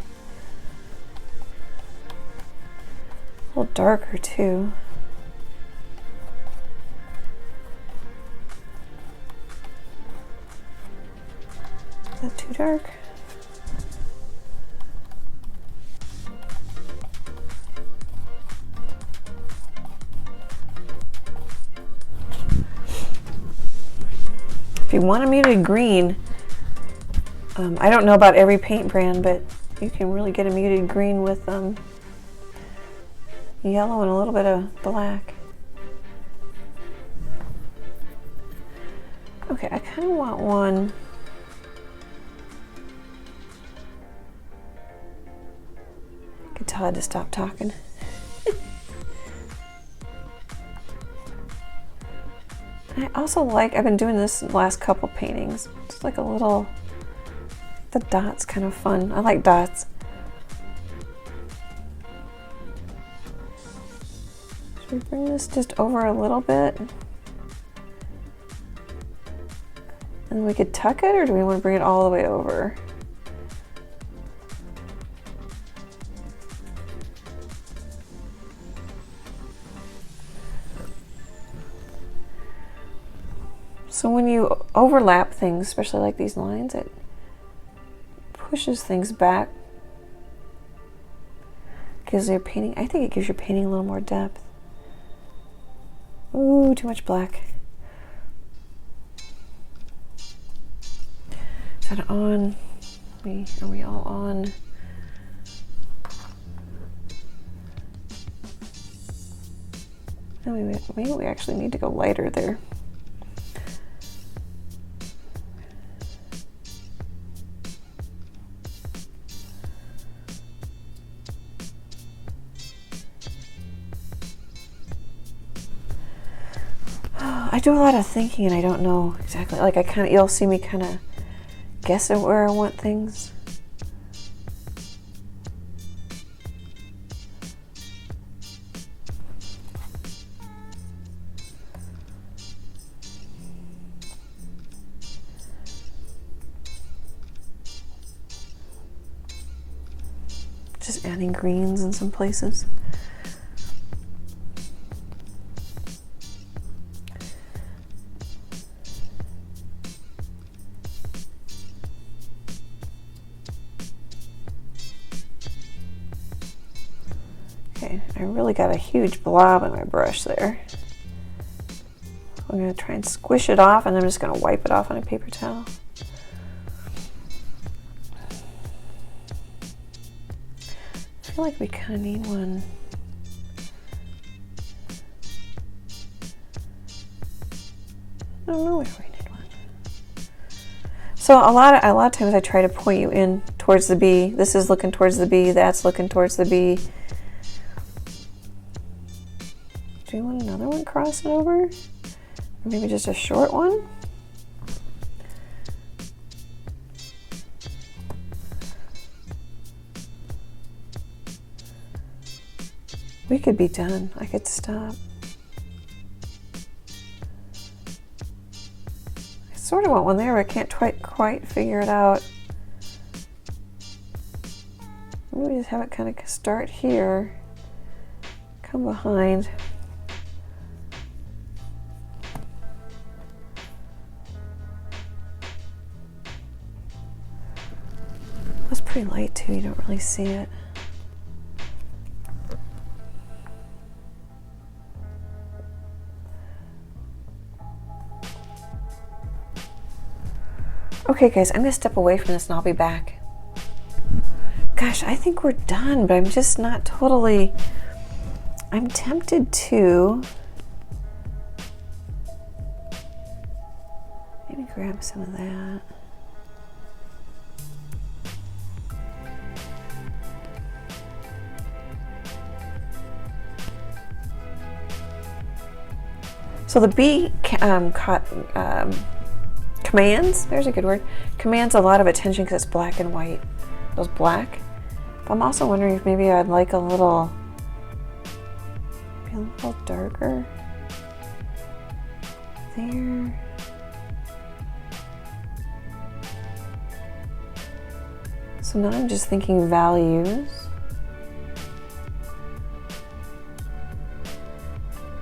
A little darker too. Is that too dark? you want a muted green, I don't know about every paint brand, but you can really get a muted green with yellow and a little bit of black. Okay, I kind of want one. I could tell I had to stop talking. I also like, I've been doing this in the last couple paintings. Just like a little, the dots kind of fun. I like dots. Should we bring this just over a little bit? And we could tuck it, or do we want to bring it all the way over? So when you overlap things, especially like these lines, it pushes things back. Gives your painting, I think it gives your painting a little more depth. Ooh, too much black. Is that on? Are we all on? Maybe we actually need to go lighter there. I do a lot of thinking and I don't know exactly, like you'll see me kind of guess at where I want things. Just adding greens in some places. Okay, I really got a huge blob on my brush there. I'm going to try and squish it off, and I'm just going to wipe it off on a paper towel. I feel like we kind of need one. I don't know if we need one. So a lot of times I try to point you in towards the bee. This is looking towards the bee. That's looking towards the bee. Do you want another one crossing over? Or maybe just a short one? We could be done. I could stop. I sort of want one there, but I can't quite figure it out. Maybe just have it kind of start here, come behind. That's pretty light too, you don't really see it. Okay guys, I'm gonna step away from this and I'll be back. Gosh, I think we're done, but I'm just not totally, I'm tempted to maybe grab some of that. So the bee commands, there's a good word, commands a lot of attention because it's black and white. Those black. But I'm also wondering if maybe I'd like a little darker there. So now I'm just thinking values.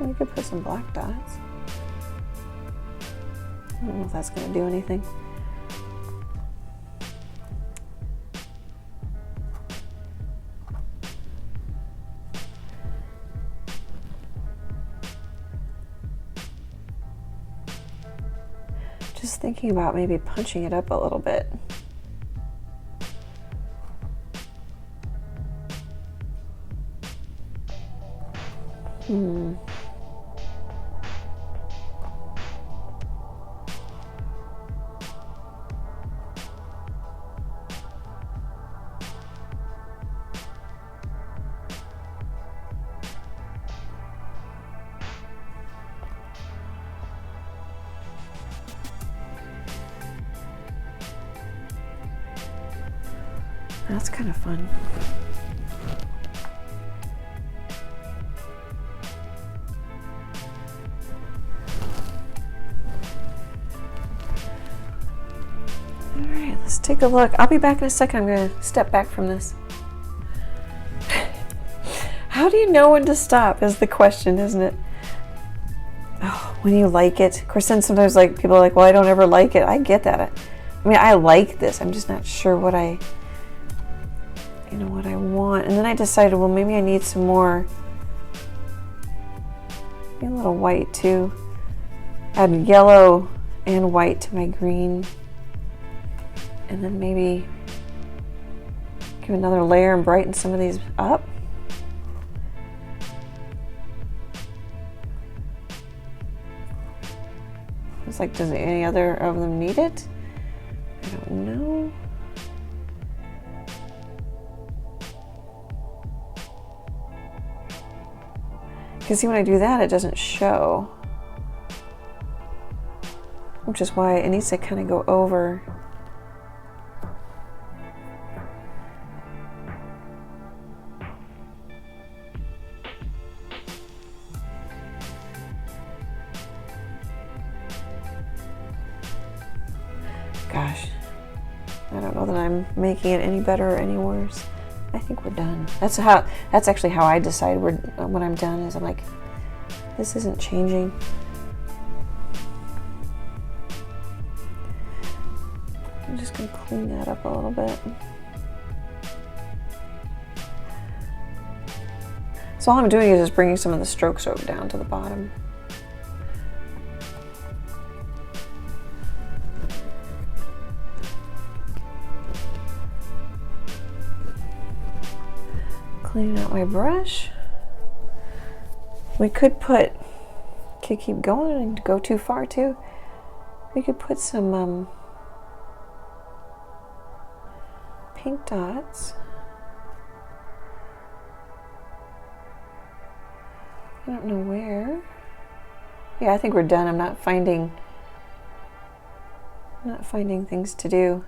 You could put some black dots. I don't know if that's going to do anything. Just thinking about maybe punching it up a little bit. That's kind of fun. All right, let's take a look. I'll be back in a second. I'm going to step back from this. How do you know when to stop is the question, isn't it? Oh, when you like it. Of course, then sometimes like people are like, well, I don't ever like it. I get that. I mean, I like this. I'm just not sure what I want. And then I decided, well, maybe I need some more, maybe a little white too. Add yellow and white to my green. And then maybe give another layer and brighten some of these up. It's like, does any other of them need it? I don't know. Because see, when I do that, it doesn't show. Which is why it needs to kind of go over. Gosh, I don't know that I'm making it any better or any worse. I think we're done. That's actually how I decide when I'm done, is I'm like, this isn't changing. I'm just gonna clean that up a little bit. So all I'm doing is just bringing some of the stroke stroke down to the bottom. Cleaning out my brush. We could keep going and go too far too. We could put some pink dots. I don't know where. Yeah, I think we're done. I'm not finding things to do.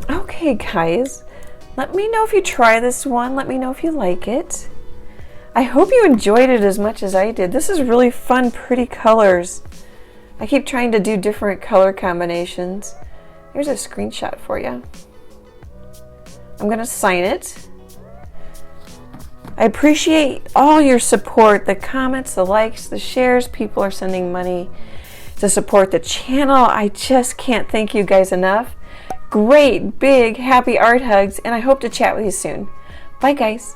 Okay, guys. Let me know if you try this one. Let me know if you like it. I hope you enjoyed it as much as I did. This is really fun, pretty colors. I keep trying to do different color combinations. Here's a screenshot for you. I'm going to sign it. I appreciate all your support, the comments, the likes, the shares. People are sending money to support the channel. I just can't thank you guys enough. Great, big, happy art hugs, and I hope to chat with you soon. Bye, guys.